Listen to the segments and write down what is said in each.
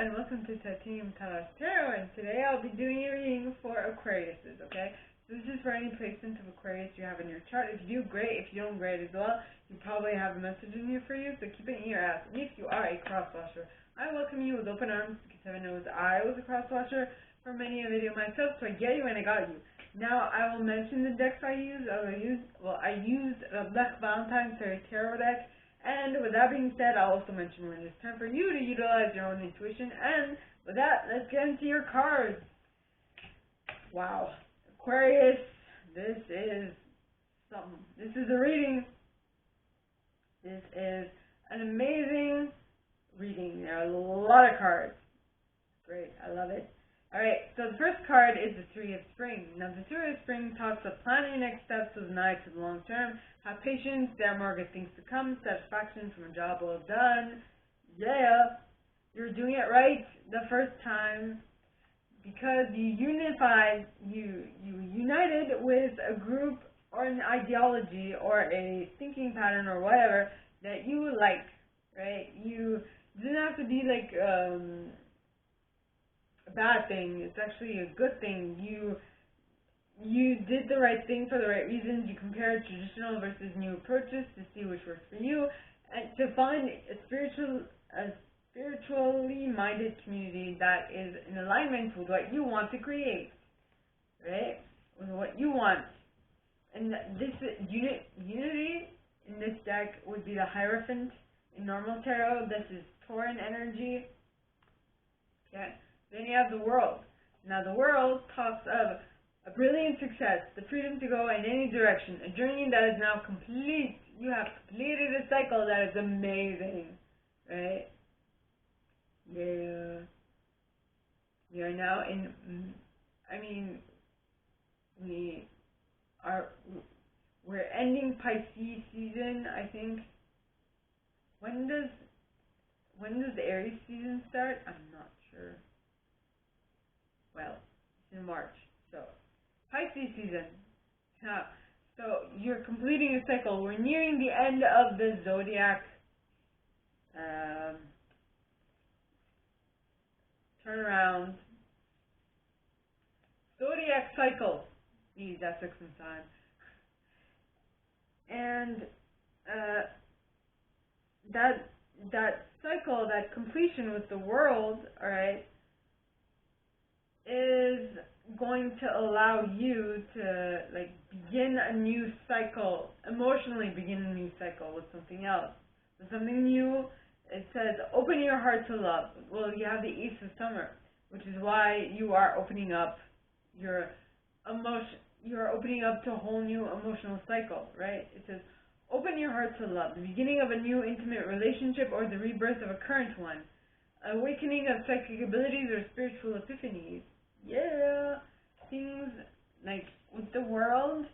and welcome to Untitled Chapter, and today I'll be doing a reading for Aquariuses, okay? So this is for any placement of Aquarius you have in your chart. If you do, great. If you don't, great as well. You probably have a message in here for you, so keep it in your ass. And if you are a crosswasher, I welcome you with open arms, because heaven knows I was a crosswasher for many a video myself, so I get you and I got you. Now, I will mention the decks I use. I used Radleigh Valentine Fairy Tarot deck. And with that being said, I'll also mention when it's time for you to utilize your own intuition. And with that, let's get into your cards. Wow. Aquarius, this is something. This is a reading. This is an amazing reading. There are a lot of cards. Great. I love it. Alright, so the first card is the Three of Spring. Now, the Three of Spring talks of planning your next steps with an eye to the long term. Have patience, there are more good things to come. Satisfaction from a job well done. Yeah, you're doing it right the first time because you united with a group or an ideology or a thinking pattern or whatever that you like, right? You didn't have to be like a bad thing. It's actually a good thing. You did the right thing for the right reasons. You compared traditional versus new approaches to see which works for you, and to find a spiritually minded community that is in alignment with what you want to create, right? With what you want. And this unity in this deck would be the Hierophant in normal tarot. This is Tauran energy. Okay. Then you have the World. Now the World talks of a brilliant success, the freedom to go in any direction, a journey that is now complete. You have completed a cycle that is amazing, right? Yeah. We are now in, we're ending Pisces season, I think. When does the Aries season start? I'm not sure. Well, it's in March, so Pisces season. Now, so you're completing a cycle. We're nearing the end of the zodiac turnaround. Zodiac cycle. Geez, that took some time. And that cycle, that completion with the World, all right, is going to allow you to begin a new cycle, emotionally begin a new cycle with something else, with something new. It says open your heart to love. Well, you have the Ace of Summer, which is why you are opening up your emotion. You're opening up to a whole new emotional cycle, right? It says open your heart to love, the beginning of a new intimate relationship or the rebirth of a current one, awakening of psychic abilities or spiritual epiphanies. Yeah, things like with the World,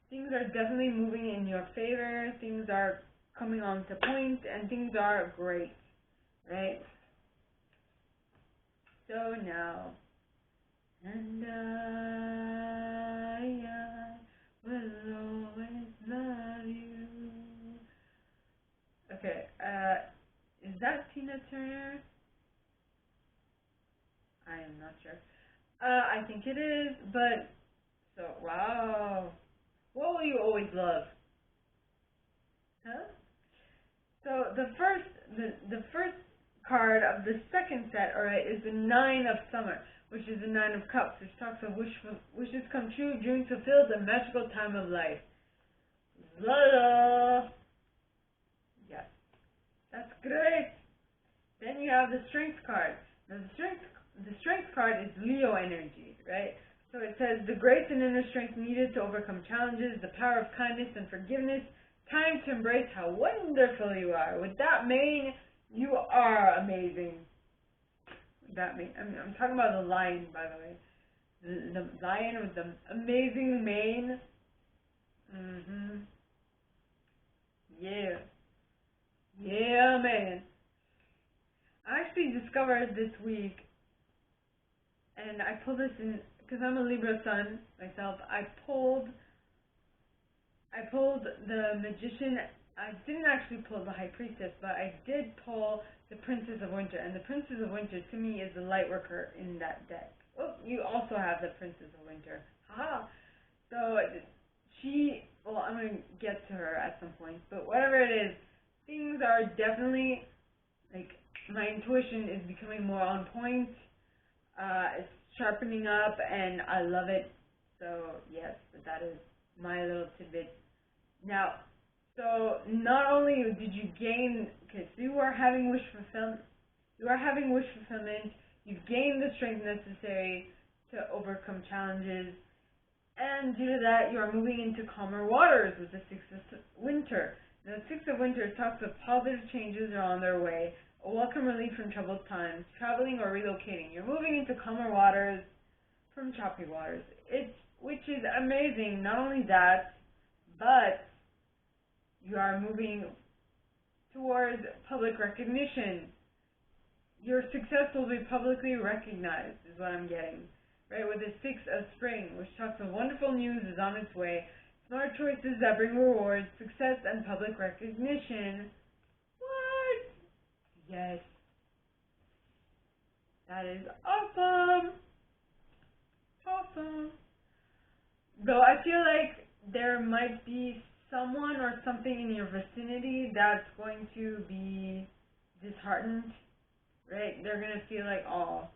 things are definitely moving in your favor. Things are coming on to point, and things are great, right? So now, and I will always love you. Okay, is that Tina Turner? I am not sure. I think it is, but, so, wow. What will you always love? Huh? So, the first card of the second set, alright, is the Nine of Summer, which is the Nine of Cups, which talks of wishes come true, dreams fulfilled, the magical time of life. La-la! Yes. That's great! Then you have the Strength card. Now, the strength card is Leo energy, right? So it says the grace and inner strength needed to overcome challenges, the power of kindness and forgiveness, time to embrace how wonderful you are. With that mane, you are amazing. With that mane, I'm talking about the lion, by the way. The lion with the amazing mane. Yeah. Yeah, man. I actually discovered this week, and I pulled this in because I'm a Libra sun myself. I pulled the Magician I didn't actually pull the High Priestess, but I did pull the Princess of Winter, and the Princess of Winter to me is the light worker in that deck. Oh, you also have the Princess of Winter. Haha. So well, I'm going to get to her at some point, but whatever it is, things are definitely, like, my intuition is becoming more on point. It's sharpening up, and I love it. So, yes, but that is my little tidbit. Now, so not only did you gain, okay, so you are having wish fulfillment, you've gained the strength necessary to overcome challenges, and due to that, you are moving into calmer waters with the Six of Winter. Now, the Six of Winter talks of positive changes are on their way, a welcome relief from troubled times, traveling or relocating. You're moving into calmer waters from choppy waters, which is amazing. Not only that, but you are moving towards public recognition. Your success will be publicly recognized, is what I'm getting. Right, with the Six of Spring, which talks of wonderful news is on its way, smart choices that bring rewards, success, and public recognition. What? Yes. That is awesome. Awesome. Though I feel like there might be someone or something in your vicinity that's going to be disheartened, right? They're going to feel like, oh,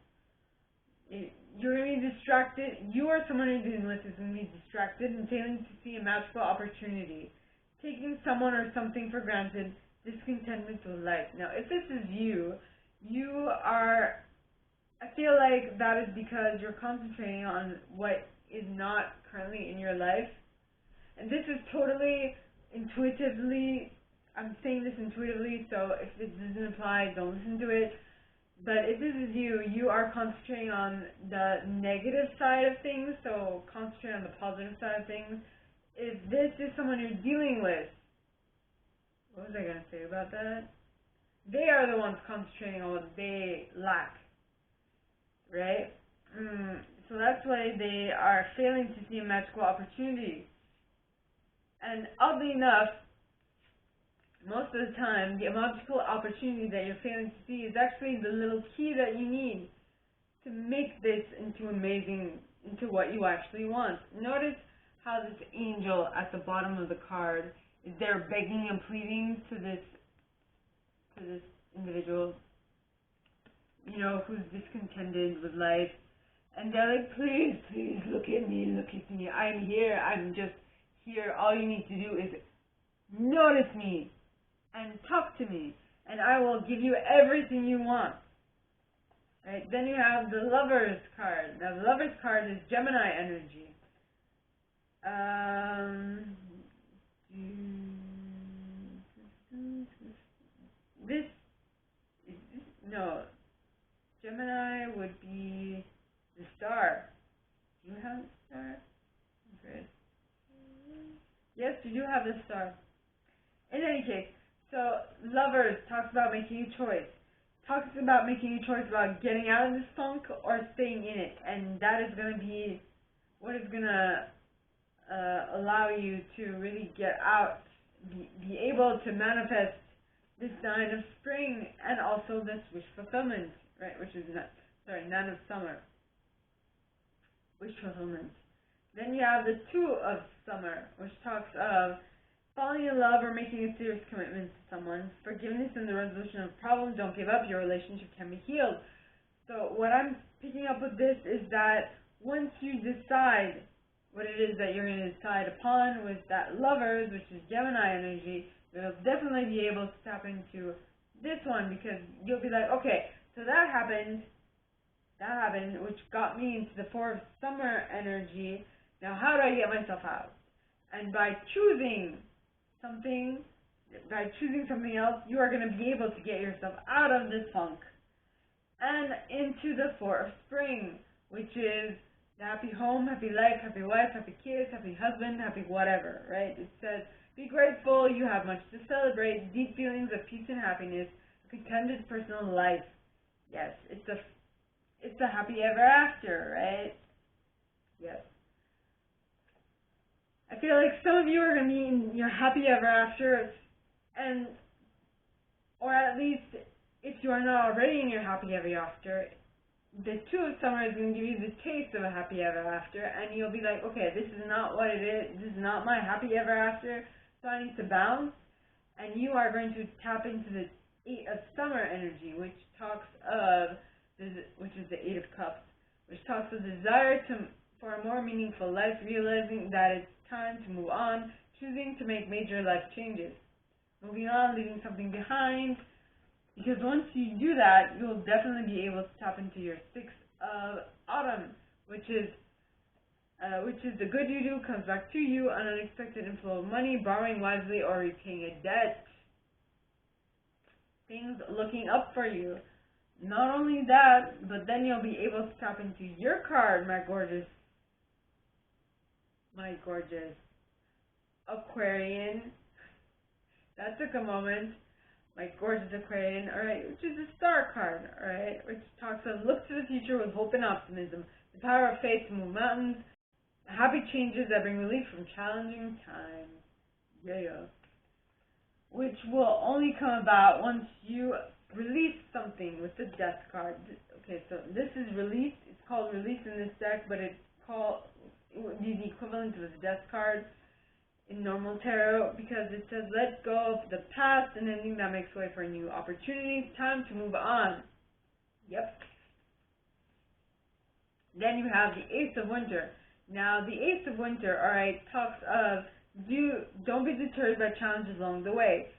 you're going to be distracted. You or someone you're dealing with is going to be distracted and failing to see a magical opportunity, taking someone or something for granted, discontentment with life. Now, if this is you are, I feel like that is because you're concentrating on what is not currently in your life. And this is totally intuitively, I'm saying this intuitively, so if it doesn't apply, don't listen to it. But if this is you are concentrating on the negative side of things, so concentrate on the positive side of things. If this is someone you're dealing with, what was I going to say about that? They are the ones concentrating on what they lack, right? So that's why they are failing to see a magical opportunity. And oddly enough, most of the time, the magical opportunity that you're failing to see is actually the little key that you need to make this into what you actually want. Notice how this angel at the bottom of the card is there begging and pleading to this individual, who's discontented with life. And they're like, please, look at me, I'm here, I'm just here. All you need to do is notice me and talk to me, and I will give you everything you want. Right? Then you have the Lover's card. Now, the Lover's card is Gemini energy. Gemini would be the Star. Do you have the Star? Okay. Yes, you do have the Star. In any case, so Lovers talks about making a choice. Talks about making a choice about getting out of this funk or staying in it. And that is going to be what is going to allow you to really get out, be able to manifest this 9 of Spring and also this wish fulfillment, right? Which is, 9 of Summer. Wish fulfillment. Then you have the 2 of Summer, which talks of falling in love or making a serious commitment to someone, forgiveness and the resolution of problems. Don't give up, your relationship can be healed. So what I'm picking up with this is that once you decide what it is that you're going to decide upon with that Lovers, which is Gemini energy, you'll definitely be able to tap into this one, because you'll be like, okay, so that happened, which got me into the 4 of Summer energy. Now how do I get myself out? And by choosing something else, you are going to be able to get yourself out of this funk and into the 4 of Spring, which is the happy home, happy life, happy wife, happy kids, happy husband, happy whatever, right? It says, be grateful, you have much to celebrate, deep feelings of peace and happiness, a contented personal life. Yes, it's the happy ever after, right? Yes. I feel like some of you are going to be in your happy ever after And, or at least, if you are not already in your happy ever after, the Two of Summer is going to give you the taste of a happy ever after, and you'll be like, okay, this is not what it is, this is not my happy ever after, so I need to bounce. And you are going to tap into the Eight of Summer energy, which is the Eight of Cups, which talks of desire for a more meaningful life, realizing that it's time to move on, choosing to make major life changes. Moving on, leaving something behind, because once you do that, you'll definitely be able to tap into your Six of Autumn, which is the good you do comes back to you, an unexpected inflow of money, borrowing wisely, or repaying a debt. Things looking up for you. Not only that, but then you'll be able to tap into your card, my gorgeous Aquarian. That took a moment. My gorgeous Aquarian, alright, which is the Star card, alright, which talks of look to the future with hope and optimism, the power of faith to move mountains, happy changes that bring relief from challenging times. Yeah. Which will only come about once you release something with the Death card. Okay, so this is release. It's called release in this deck, but it would be the equivalent of the Death card in normal tarot, because it says let go of the past and ending that makes way for new opportunities. Time to move on. Yep. Then you have the Ace of Winter. Now the Ace of Winter, alright, talks of don't be deterred by challenges along the way.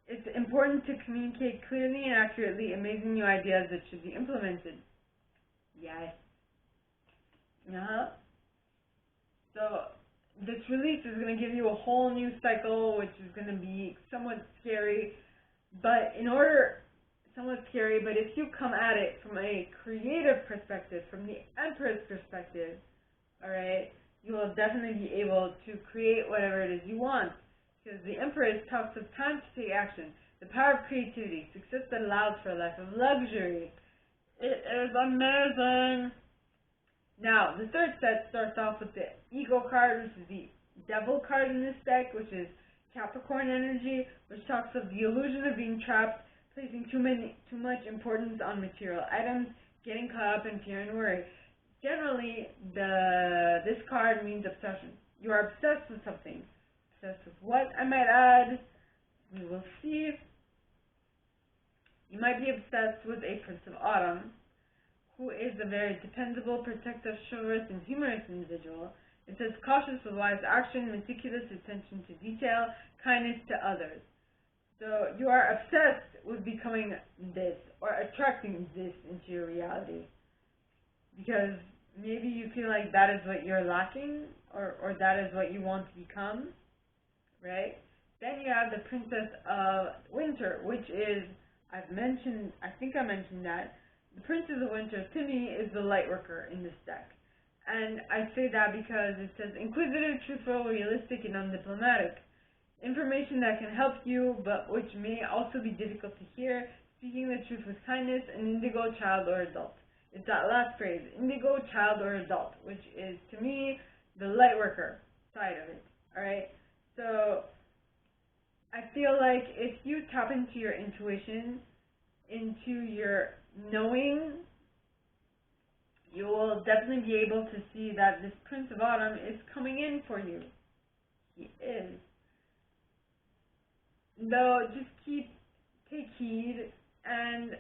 It's important to communicate clearly and accurately amazing new ideas that should be implemented. Yes. So this release is going to give you a whole new cycle, which is going to be somewhat scary, but if you come at it from a creative perspective, from the Empress perspective, alright, you will definitely be able to create whatever it is you want. Because the Empress talks of time to take action, the power of creativity, success that allows for a life of luxury. It is amazing. Now, the third set starts off with the Ego card, which is the Devil card in this deck, which is Capricorn energy, which talks of the illusion of being trapped, placing too much importance on material items, getting caught up in fear and worry. Generally, this card means obsession. You are obsessed with something. Obsessed with what, I might add? We will see. You might be obsessed with a Prince of Autumn, who is a very dependable, protective, chivalrous, and humorous individual. It says cautious with wise action, meticulous attention to detail, kindness to others. So you are obsessed with becoming this, or attracting this into your reality. Because maybe you feel like that is what you're lacking, or that is what you want to become, right? Then you have the Princess of Winter, which is, I think I mentioned that. The Princess of Winter, to me, is the light worker in this deck. And I say that because it says inquisitive, truthful, realistic, and undiplomatic. Information that can help you, but which may also be difficult to hear, speaking the truth with kindness, an indigo, child, or adult. It's that last phrase, indigo, child, or adult, which is, to me, the light worker side of it, alright? So, I feel like if you tap into your intuition, into your knowing, you will definitely be able to see that this Prince of Autumn is coming in for you. He is. Though, just take heed and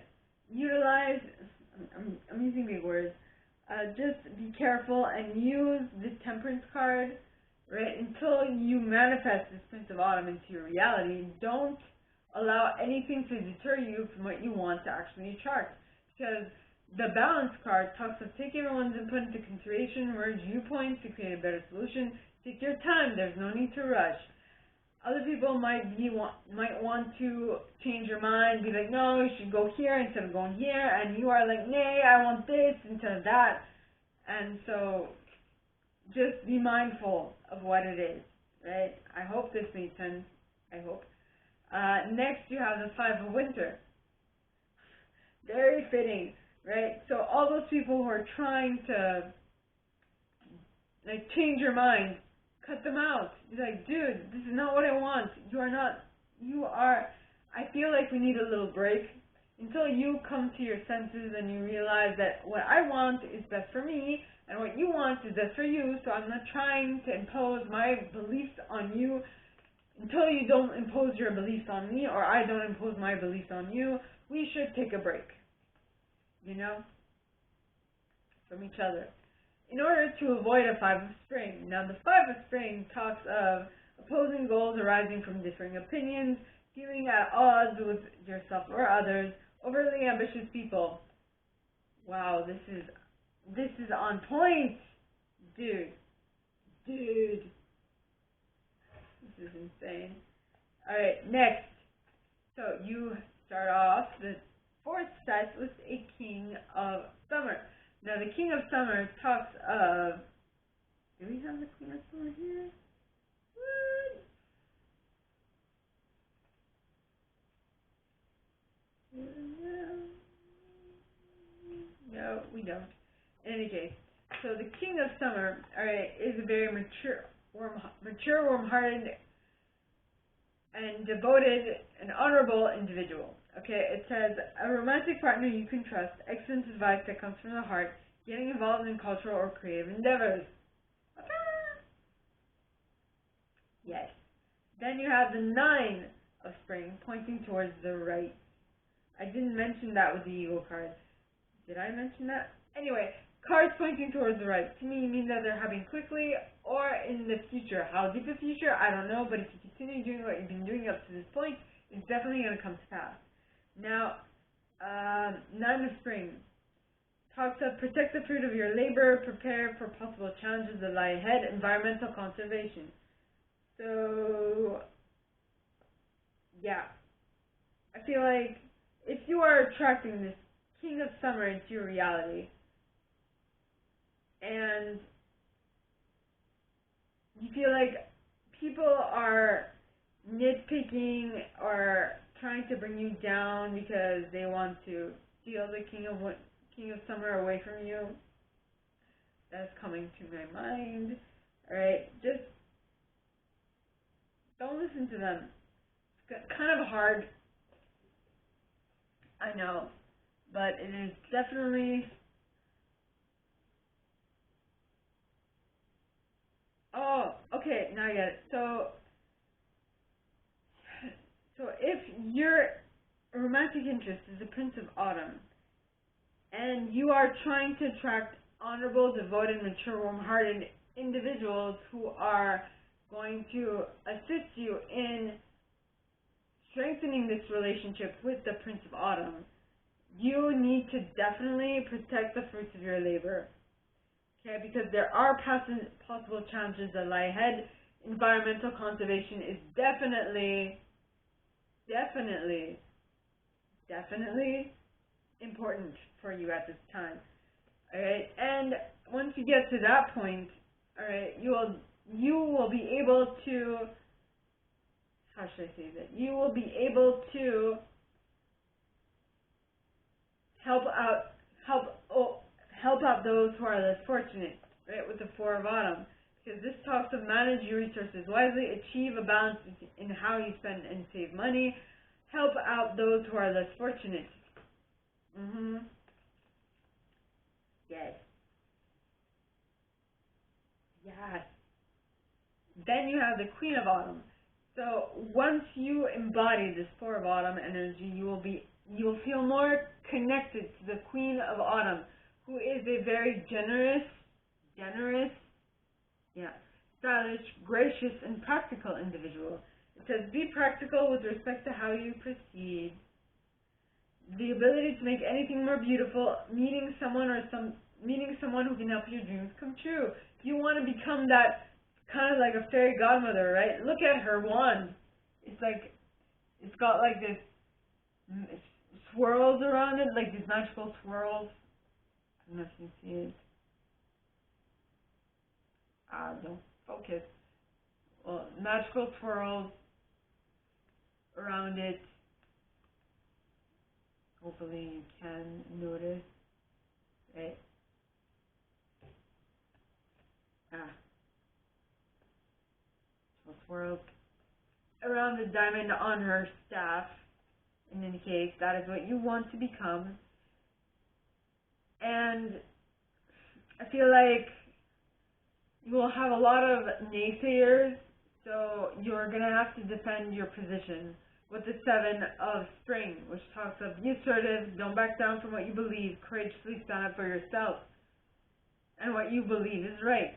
utilize, I'm using big words, just be careful and use the Temperance card, right, until you manifest this Prince of Autumn into your reality. Don't allow anything to deter you from what you want to actually attract. Because the Balance card talks of take everyone's input into consideration, merge viewpoints to create a better solution. Take your time, there's no need to rush. Other people might want to change your mind, be like, no, you should go here instead of going here, and you are like, nay, I want this instead of that. And so, just be mindful of what it is, right? I hope this made sense. I hope. Next, you have the Five of Winter. Very fitting, right? So all those people who are trying to change your mind, cut them out. Be like, dude, this is not what I want. You are not I feel like we need a little break until you come to your senses and you realize that what I want is best for me and what you want is best for you, so I'm not trying to impose my beliefs on you. Until you don't impose your beliefs on me or I don't impose my beliefs on you, we should take a break, from each other, in order to avoid a Five of Spring. Now, the Five of Spring talks of opposing goals arising from differing opinions, feeling at odds with yourself or others, overly ambitious people. Wow, this is on point, dude. This is insane. Alright, next. So you start off the fourth set with a King of Summer. Now the King of Summer talks of... Do we have the Queen of Summer here? What? No, we don't. In any case, so the King of Summer, alright, is a very mature, warm-hearted, and devoted and honorable individual. Okay, it says, a romantic partner you can trust, excellent advice that comes from the heart, getting involved in cultural or creative endeavors. Yes. Then you have the Nine of Spring, pointing towards the right. I didn't mention that with the Eagle card. Did I mention that? Anyway, cards pointing towards the right to me mean that they're happening quickly or in the future. How deep the future, I don't know, but if you continue doing what you've been doing up to this point, it's definitely going to come to pass. Now, Nine of Spring talks of protect the fruit of your labor, prepare for possible challenges that lie ahead, environmental conservation. So, yeah. I feel like if you are attracting this King of Summer into your reality, and you feel like people are nitpicking or trying to bring you down because they want to steal the King of Summer away from you, that's coming to my mind. Alright, just don't listen to them. It's kind of hard, I know, but it is definitely... Oh, okay, now I get it. So if your romantic interest is the Prince of Autumn, and you are trying to attract honorable, devoted, mature, warm-hearted individuals who are going to assist you in strengthening this relationship with the Prince of Autumn, you need to definitely protect the fruits of your labor. Okay, because there are possible challenges that lie ahead. Environmental conservation is definitely important for you at this time. Alright, and once you get to that point, alright, you will be able to, how should I say that? You will be able to help out those who are less fortunate, right, with the Four of Autumn. Because this talks of manage your resources wisely, achieve a balance in how you spend and save money, help out those who are less fortunate. Yes. Then you have the Queen of Autumn. So once you embody this Four of Autumn energy, you will feel more connected to the Queen of Autumn, who is a very generous, stylish, gracious, and practical individual. It says, be practical with respect to how you proceed. The ability to make anything more beautiful, meeting someone who can help your dreams come true. If you want to become that kind of like a fairy godmother, right? Look at her wand. It's got like this swirls around it, like these magical swirls. I don't know if you can see it. Don't focus. Well, magical swirls around it. Hopefully you can notice. Right? Swirls. around the diamond on her staff. In any case, that is what you want to become. And I feel like you will have a lot of naysayers, so you're going to have to defend your position with the Seven of Spring, which talks of be assertive, don't back down from what you believe, courageously stand up for yourself and what you believe is right.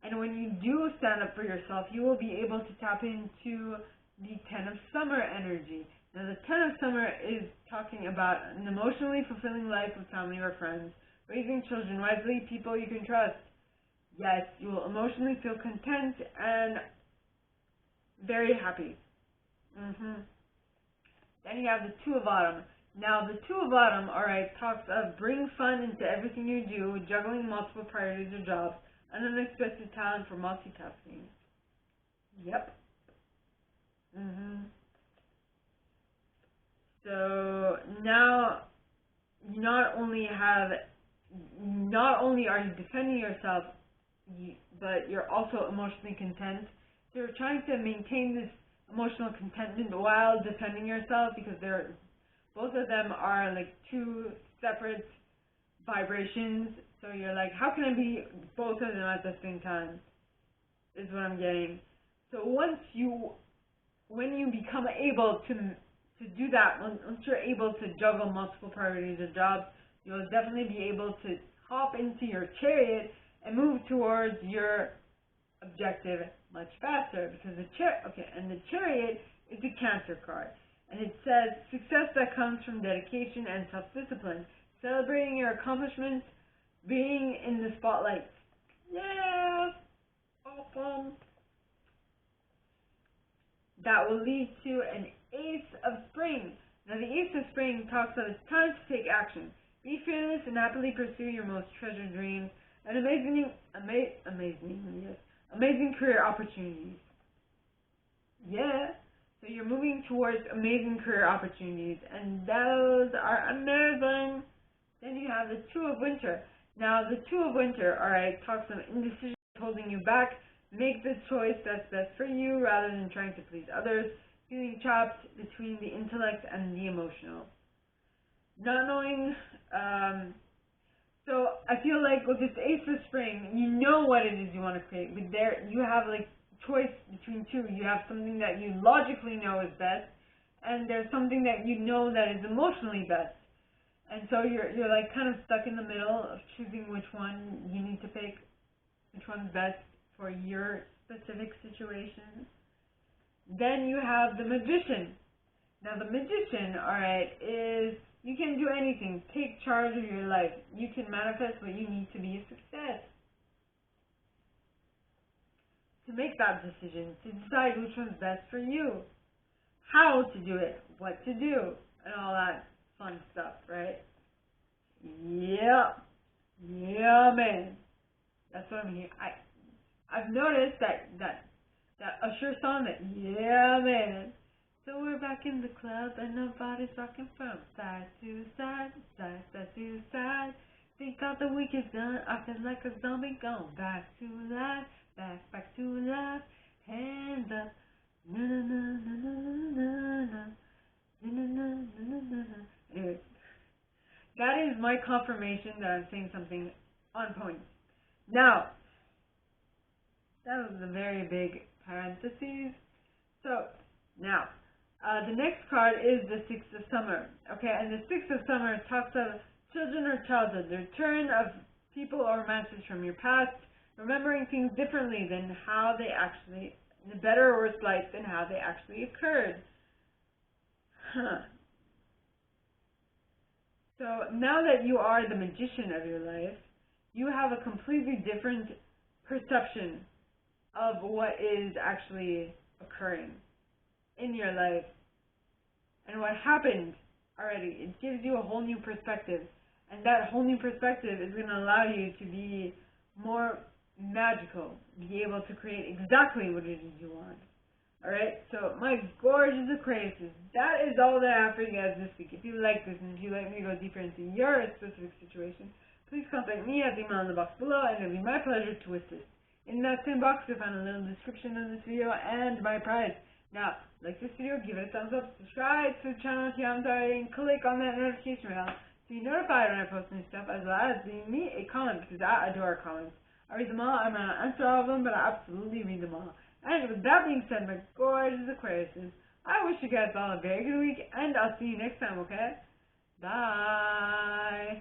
And when you do stand up for yourself, you will be able to tap into the Ten of Summer energy. Now, the Ten of Summer is talking about an emotionally fulfilling life with family or friends, raising children wisely, people you can trust. Yes, you will emotionally feel content and very happy. Then you have the Two of Autumn. Now, the Two of Autumn, alright, talks of bring fun into everything you do, juggling multiple priorities or jobs, an unexpected talent for multitasking. Yep. So now, not only are you defending yourself, but you're also emotionally content. So you're trying to maintain this emotional contentment while defending yourself, because both of them are like two separate vibrations. So you're like, how can I be both of them at the same time? Is what I'm getting. So when you become able to do that, once you're able to juggle multiple priorities or jobs, you'll definitely be able to hop into your chariot and move towards your objective much faster, because the chariot is a Cancer card, and it says success that comes from dedication and self-discipline, celebrating your accomplishments, being in the spotlight. Yeah, awesome. That will lead to an Ace of Spring. Now, the Ace of Spring talks about it's time to take action. Be fearless and happily pursue your most treasured dreams and amazing career opportunities. Yeah, so you're moving towards amazing career opportunities, and those are amazing. Then you have the Two of Winter. Now, the Two of Winter, alright, talks of indecision holding you back. Make the choice that's best for you rather than trying to please others. Feeling trapped between the intellect and the emotional. Not knowing, so I feel like with this Ace of Spring, you know what it is you want to create. But there, you have like choice between two. You have something that you logically know is best, and there's something that you know that is emotionally best. And so you're like kind of stuck in the middle of choosing which one you need to pick, which one's best for your specific situation. Then you have the Magician. Now, the Magician, alright, is you can do anything. Take charge of your life. You can manifest what you need to be a success. To make that decision, to decide which one's best for you, how to do it, what to do, and all that fun stuff, right? Yeah, man. That's what I'm hearing. I've noticed that Usher song, that yeah, man. So we're back in the club and nobody's rocking from side to side, side to side. Think all the week is done, I feel like a zombie going back to life, back to life. Hands up, na na na na na na na na na na na. Anyway, that is my confirmation that I'm saying something on point. Now, that was a very big parentheses. So, now, the next card is the Six of Summer. Okay, and the Six of Summer talks of children or childhood, the return of people or romances from your past, remembering things differently than how they actually, in a better or worse light than how they actually occurred. So, now that you are the magician of your life, you have a completely different perception of what is actually occurring in your life and what happened already. It gives you a whole new perspective, and that whole new perspective is going to allow you to be more magical, be able to create exactly what it is you want. Alright, so my gorgeous Aquariuses, that is all that I have for you guys this week. If you like this and if you'd like me to go deeper into your specific situation, please contact me at the email in the box below, and it'll be my pleasure to assist. In that same box, you'll find a little description of this video and my prize. Now, like this video, give it a thumbs up, subscribe to the channel if you haven't already, and click on that notification bell to be notified when I post new stuff, as well as leave me a comment, because I adore comments. I read them all. I might not answer all of them, but I absolutely read them all. And with that being said, my gorgeous Aquariuses, I wish you guys all a very good week, and I'll see you next time, okay? Bye!